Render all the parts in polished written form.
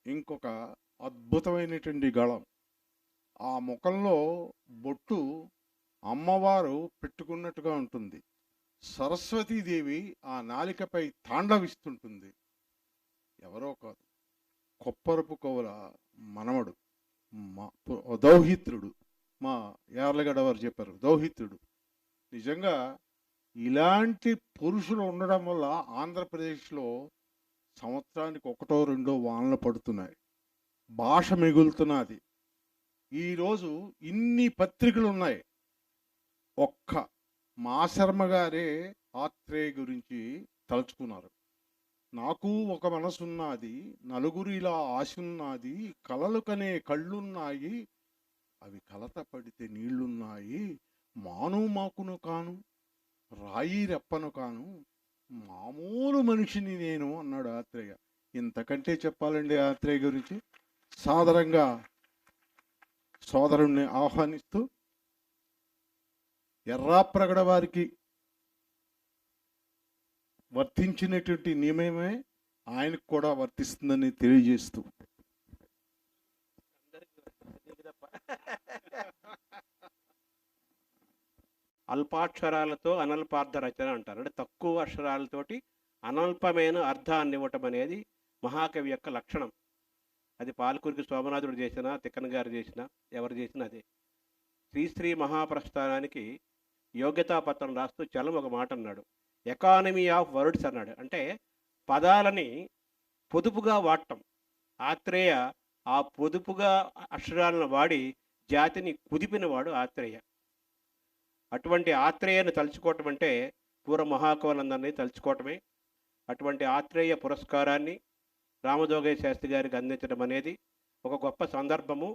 ఇంకొక అద్భుతమైనటువంటి గళం. ఆ ముఖంలో బొట్టు అమ్మవారు పెట్టుకున్నట్టుగా ఉంటుంది. సరస్వతీదేవి ఆ నాలికపై తాండవిస్తుంటుంది. ఎవరో కాదు, కొప్పరపు కవుల మనవడు, దౌహిత్రుడు. మా యార్లగడ్డ వారు చెప్పారు దౌహిత్రుడు. నిజంగా ఇలాంటి పురుషులు ఉండడం వల్ల ఆంధ్రప్రదేశ్లో సంవత్సరానికి ఒకటో రెండో వానలు పడుతున్నాయి, భాష మిగులుతున్నది. ఈరోజు ఇన్ని పత్రికలు ఉన్నాయి. ఒక్క మాశర్మ గారే ఆత్రేయ గురించి తలుచుకున్నారు. నాకు ఒక మనసున్నది, నలుగురు ఇలా ఆశున్నది, కలలు కనే కళ్ళున్నాయి, అవి కలత పడితే నీళ్లున్నాయి, మాను మాకును కాను, రాయి రెప్పను కాను, మామూలు మనిషిని నేను అన్నాడు ఆత్రేయ. ఇంతకంటే చెప్పాలండి ఆత్రేయ గురించి. సాదరంగా సోదరుణ్ణి ఆహ్వానిస్తూ ఎర్రాప్రగడ వారికి వర్తించినటువంటి నియమమే ఆయనకు కూడా వర్తిస్తుందని తెలియజేస్తూ అల్పాక్షరాలతో అనల్పార్థ రచన అంటారు. అంటే తక్కువ అక్షరాలతోటి అనల్పమైన అర్థాన్ని ఇవ్వటం అనేది మహాకవి యొక్క లక్షణం. అది పాలకురికి సోమనాథుడు చేసినా, తిక్కన గారు చేసినా, ఎవరు చేసినా అదే. శ్రీశ్రీ మహాప్రస్థానానికి యోగ్యతాపత్రం రాస్తూ చలం ఒక మాట అన్నాడు, ఎకానమీ ఆఫ్ వర్డ్స్ అన్నాడు. అంటే పదాలని పొదుపుగా వాడటం. ఆత్రేయ ఆ పొదుపుగా అక్షరాలను వాడి జాతిని కుదిపినవాడు ఆత్రేయ. అటువంటి ఆత్రేయను తలుచుకోవటం అంటే పూర్వ మహాకవులందరినీ తలుచుకోవటమే. అటువంటి ఆత్రేయ పురస్కారాన్ని రామజోగయ్య శాస్త్రి గారికి అందించడం అనేది ఒక గొప్ప సందర్భము.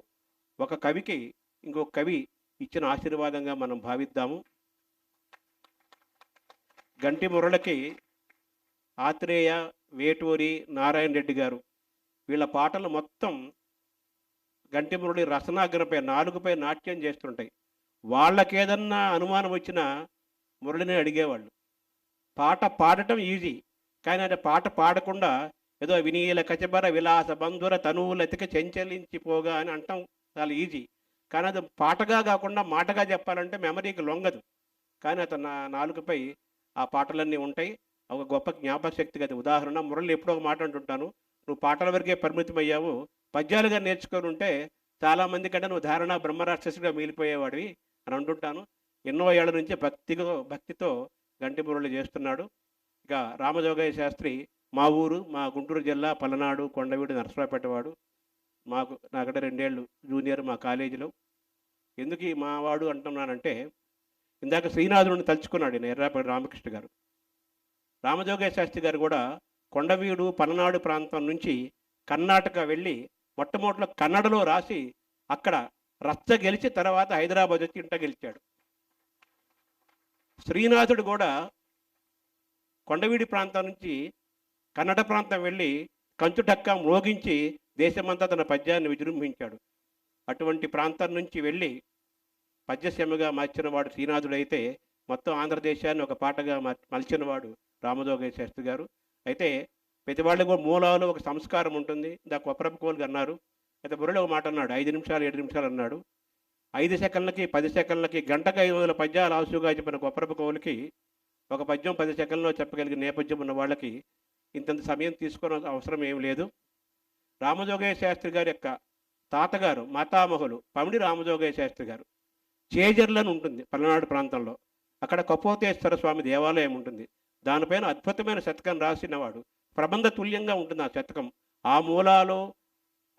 ఒక కవికి ఇంకొక కవి ఇచ్చిన ఆశీర్వాదంగా మనం భావిద్దాము. గంటి మురళకి ఆత్రేయ, వేటూరి, నారాయణ రెడ్డి గారు వీళ్ళ పాటలు మొత్తం గంటి మురళి రసనాగ్రపై నాలుగుపై నాట్యం చేస్తుంటాయి. వాళ్ళకేదన్నా అనుమానం వచ్చినా మురళిని అడిగేవాళ్ళు. పాట పాడటం ఈజీ, కానీ అది పాట పాడకుండా ఏదో వినీల కచబర విలాస బంధుర తనువులతికి చెంచలించిపోగా అని అంటాం చాలా ఈజీ. కానీ అది పాటగా కాకుండా మాటగా చెప్పాలంటే మెమరీకి లొంగదు. కానీ అతను నాలుగుపై ఆ పాటలన్నీ ఉంటాయి. ఒక గొప్ప జ్ఞాపక శక్తికి అది ఉదాహరణ. మురళి ఎప్పుడో ఒక మాట అంటుంటాను, నువ్వు పాటల వరకే పరిమితం అయ్యావు, పద్యాలుగా నేర్చుకొని ఉంటే చాలామంది కంటే నువ్వు ధారణ బ్రహ్మరాక్షసుడిగా మిగిలిపోయేవాడివి అని అంటుంటాను. ఎన్నో ఏళ్ల నుంచి భక్తితో గంటి మురళి చేస్తున్నాడు. ఇక రామజోగయ్య శాస్త్రి మా ఊరు, మా గుంటూరు జిల్లా పలనాడు కొండవీడు నరసరావుపేటవాడు. నాకంటే 2 ఏళ్ళు జూనియర్ మా కాలేజీలో. ఎందుకు ఈ మావాడు అంటున్నానంటే, ఇందాక శ్రీనాథుడిని తలుచుకున్నాడు ఈయన ఎర్రాపల్లి రామకృష్ణ గారు. రామజోగయ్య శాస్త్రి గారు కూడా కొండవీడు పలనాడు ప్రాంతం నుంచి కర్ణాటక వెళ్ళి మొట్టమొదటిలో కన్నడలో రాసి అక్కడ రచ్చ గెలిచి తర్వాత హైదరాబాద్ వచ్చి ఇంట గెలిచాడు. శ్రీనాథుడు కూడా కొండవీడి ప్రాంతం నుంచి కన్నడ ప్రాంతం వెళ్ళి కంచుటక్క మ్రోగించి దేశమంతా తన పద్యాన్ని విజృంభించాడు. అటువంటి ప్రాంతం నుంచి వెళ్ళి పద్యసీమగా మార్చినవాడు శ్రీనాథుడైతే మొత్తం ఆంధ్రదేశాన్ని ఒక పాటగా మలిచినవాడు రామజోగయ్య శాస్త్రి గారు. అయితే ప్రతి వాళ్ళకి కూడా మూలాలు ఒక సంస్కారం ఉంటుంది. ఇందాక కొప్పరపు కోలుగా అన్నారు. అయితే మురళి ఒక మాట అన్నాడు, 5 నిమిషాలు 7 నిమిషాలు అన్నాడు. 5 సెకండ్లకి 10 సెకండ్లకి గంటకు 500 పద్యాలు ఆసుగా చెప్పిన కొప్పరపు కోలుకి ఒక పద్యం 10 సెకండ్లో చెప్పగలిగిన నేపథ్యం ఉన్న వాళ్ళకి ఇంతంత సమయం తీసుకునే అవసరం ఏం లేదు. రామజోగయ్య శాస్త్రి గారి యొక్క తాతగారు మాతామహులు పమిడి రామజోగయ్య శాస్త్రి గారు చేజర్లను ఉంటుంది పల్నాడు ప్రాంతంలో. అక్కడ కపోతేశ్వర స్వామి దేవాలయం ఉంటుంది. దానిపైన అద్భుతమైన శతకం రాసినవాడు. ప్రబంధ తుల్యంగా ఉంటుంది ఆ శతకం. ఆ మూలాలు,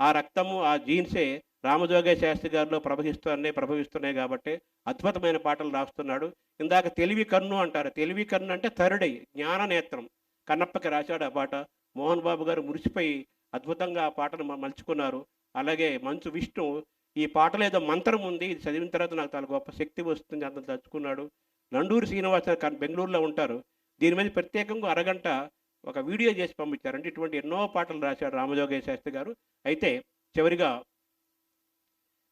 ఆ రక్తము, ఆ జీన్సే రామజోగయ్య శాస్త్రి గారిలో ప్రభవిస్తున్నాయి కాబట్టి అద్భుతమైన పాటలు రాస్తున్నాడు. ఇందాక తెలివి కన్ను అంటారు. తెలివి కన్ను అంటే థర్డై జ్ఞాన నేత్రం. కన్నప్పకి రాశాడు ఆ పాట. మోహన్ బాబు గారు మురిసిపోయి అద్భుతంగా ఆ పాటను మలుచుకున్నారు. అలాగే మంచు విష్ణు ఈ పాటలో ఏదో మంత్రం ఉంది, ఇది చదివిన తర్వాత నాకు చాలా గొప్ప శక్తి వస్తుంది అంత తలుచుకున్నాడు. నండూరి శ్రీనివాస బెంగళూరులో ఉంటారు. దీని మీద ప్రత్యేకంగా అరగంట ఒక వీడియో చేసి పంపించారు. అంటే ఇటువంటి ఎన్నో పాటలు రాశాడు రామజోగయ్య శాస్త్రి గారు. అయితే చివరిగా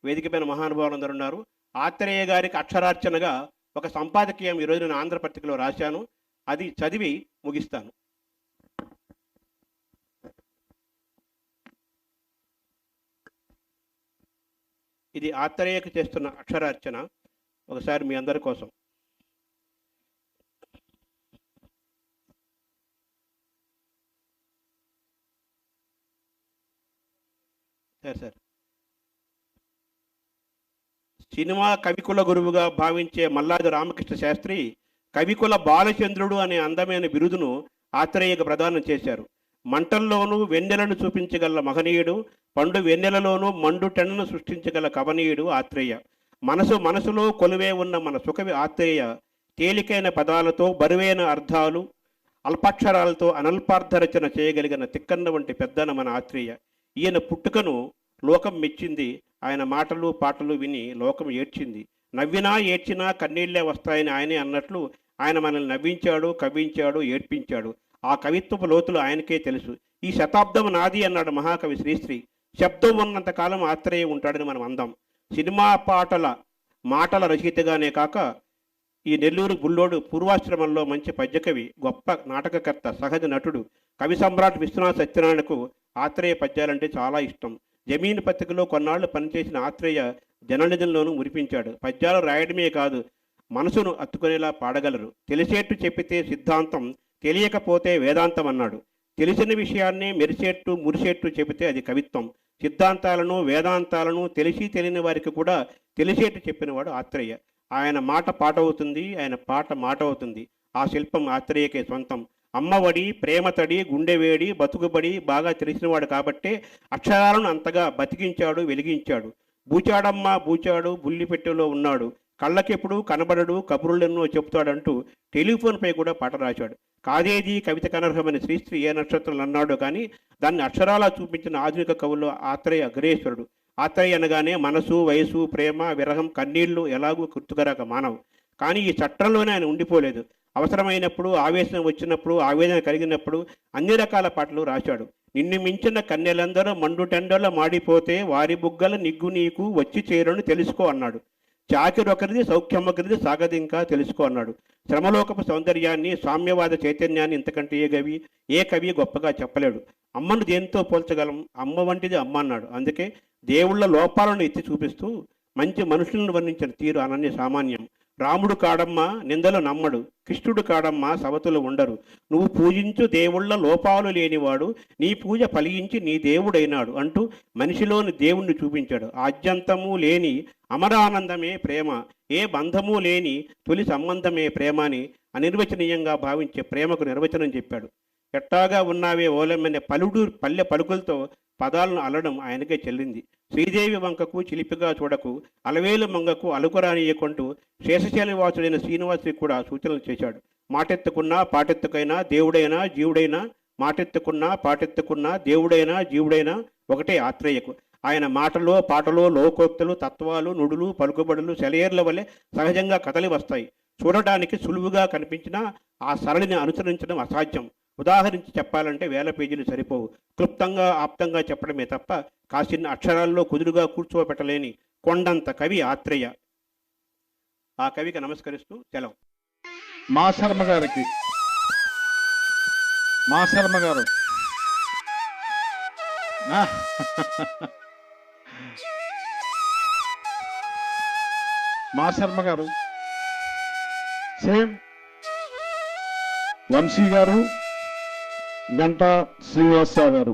వేదికపైన మహానుభావులందరూ ఉన్నారు. ఆత్రేయ గారికి అక్షరార్చనగా ఒక సంపాదకీయం ఈరోజు నేను ఆంధ్రపత్రికలో రాశాను. అది చదివి ముగిస్తాను. ఇది ఆత్రేయకు చేస్తున్న అక్షరార్చన. ఒకసారి మీ అందరి కోసం. సరే. సినిమా కవికుల గురువుగా భావించే మల్లాది రామకృష్ణ శాస్త్రి కవికుల బాలచంద్రుడు అనే అందమైన బిరుదును ఆత్రేయకు ప్రదానం చేశారు. మంటల్లోనూ వెన్నెలను చూపించగల మహనీయుడు, పండు వెన్నెలలోనూ మండుటెన్నను సృష్టించగల కవనీయుడు ఆత్రేయ. మనసులో కొలువే ఉన్న మన సుకవి ఆత్రేయ తేలికైన పదాలతో బరువైన అర్థాలు, అల్పాక్షరాలతో అనల్పార్థ రచన చేయగలిగిన తిక్కన్న వంటి పెద్దన మన ఆత్రేయ. ఈయన పుట్టుకను లోకం మెచ్చింది. ఆయన మాటలు పాటలు విని లోకం ఏడ్చింది. నవ్వినా ఏడ్చినా కన్నీళ్లే వస్తాయని ఆయనే అన్నట్లు ఆయన మనల్ని నవ్వించాడు, కవ్వించాడు, ఏడ్పించాడు. ఆ కవిత్వపు లోతులు ఆయనకే తెలుసు. ఈ శతాబ్దం నాది అన్నాడు మహాకవి శ్రీశ్రీ. శబ్దం ఉన్నంతకాలం ఆత్రేయ ఉంటాడని మనం అందాం. సినిమా మాటల రచయితగానే కాక ఈ నెల్లూరు బుల్లోడు పూర్వాశ్రమంలో మంచి పద్యకవి, గొప్ప నాటకకర్త, సహజ నటుడు, కవి సమ్రాట్ విశ్వనాథ సత్యనారాయణకు ఆత్రేయ పద్యాలంటే చాలా ఇష్టం. జమీన్ పత్రికలో కొన్నాళ్లు పనిచేసిన ఆత్రేయ జర్నలిజంలోనూ మురిపించాడు. పద్యాలు రాయడమే కాదు, మనసును అత్తుకునేలా పాడగలరు. తెలిసేట్టు చెప్పితే సిద్ధాంతం, తెలియకపోతే వేదాంతం అన్నాడు. తెలిసిన విషయాన్ని మెరిసేట్టు మురిసేట్టు చెబితే అది కవిత్వం. సిద్ధాంతాలను వేదాంతాలను తెలిసి తెలియని వారికి కూడా తెలిసేట్టు చెప్పినవాడు ఆత్రేయ. ఆయన మాట పాట అవుతుంది, ఆయన పాట మాట అవుతుంది. ఆ శిల్పం ఆత్రేయకే సొంతం. అమ్మఒడి, ప్రేమతడి, గుండెవేడి, బతుకుబడి బాగా తెలిసినవాడు కాబట్టే అక్షరాలను అంతగా బతికించాడు, వెలిగించాడు. బూచాడమ్మ బూచాడు, బుల్లిపెట్టెలో ఉన్నాడు, కళ్ళకెప్పుడు కనబడడు, కబుర్లెన్నో చెబుతాడంటూ టెలిఫోన్పై కూడా పాట రాశాడు. కాదేది కవిత కనర్హమని శ్రీశ్రీ ఏ నక్షత్రాలు అన్నాడు, కానీ దాన్ని అక్షరాలా చూపించిన ఆధునిక కవుల్లో ఆత్రేయ అగ్రేశ్వరుడు. ఆత్రేయ అనగానే మనసు, వయసు, ప్రేమ, విరహం, కన్నీళ్లు ఎలాగూ గుర్తుకరాక మానవు. కానీ ఈ చట్టంలోనే ఆయన ఉండిపోలేదు. అవసరమైనప్పుడు, ఆవేశం వచ్చినప్పుడు, ఆవేదన కలిగినప్పుడు అన్ని రకాల పాటలు రాశాడు. నిన్ను మించిన కన్నెలందరూ మండుటెండల మాడిపోతే వారి బుగ్గల నిగ్గు నీకు వచ్చి చేరును తెలుసుకో అన్నాడు. చాకిరొకరిది సౌఖ్యమొకరిది సాగదింకా తెలుసుకో అన్నాడు. శ్రమలోకపు సౌందర్యాన్ని, సామ్యవాద చైతన్యాన్ని ఇంతకంటే ఏ కవి గొప్పగా చెప్పలేడు. అమ్మను దేనితో పోల్చగలం? అమ్మ వంటిది అమ్మ అన్నాడు. అందుకే దేవుళ్ళ లోపాలను ఎత్తి చూపిస్తూ మంచి మనుషులను వర్ణించిన తీరు అనన్య సామాన్యం. రాముడు కాడమ్మ నిందలు నమ్మడు, కృష్ణుడు కాడమ్మ సవతులు ఉండరు, నువ్వు పూజించు దేవుళ్ళ లోపాలు లేనివాడు నీ పూజ ఫలించి నీ దేవుడైనాడు అంటూ మనిషిలోని దేవుణ్ణి చూపించాడు. ఆద్యంతము లేని అమరానందమే ప్రేమ, ఏ బంధము లేని తొలి సంబంధమే ప్రేమ అని అనిర్వచనీయంగా భావించే ప్రేమకు నిర్వచనం చెప్పాడు. ఎట్టాగా ఉన్నావే ఓలెమ్మనే పల్లె పలుకులతో పదాలను అల్లడం ఆయనకే చెల్లింది. శ్రీదేవి వంకకు చిలిపిగా చూడకు, అలవేలు మంగకు అలుకురానియకుంటూ శేషశైలవాసుడైన శ్రీనివాసుడికి కూడా సూచనలు చేశాడు. మాటెత్తుకున్నా పాటెత్తుకైనా దేవుడైనా జీవుడైనా, మాటెత్తుకున్నా పాటెత్తుకున్నా దేవుడైనా జీవుడైనా ఒకటే ఆత్రేయకు. ఆయన మాటలో పాటలో లోకోక్తులు, తత్వాలు, నుడులు, పలుకుబడులు సెలయేర్ల వల్లే సహజంగా కదలి వస్తాయి. చూడటానికి సులువుగా కనిపించినా ఆ సరళిని అనుసరించడం అసాధ్యం. ఉదాహరించి చెప్పాలంటే 1000 పేజీలు సరిపోవు. క్లుప్తంగా ఆప్తంగా చెప్పడమే తప్ప కాసిన్న అక్షరాల్లో కుదురుగా కూర్చోబెట్టలేని కొండంత కవి ఆత్రేయ. ఆ కవికి నమస్కరిస్తూ సెలవు. మా శర్మ గారికి, మా శర్మ గారు మా శర్మ గారు, సేమ్ వంశీ గారు, గంటా శ్రీనివాసరావు గారు.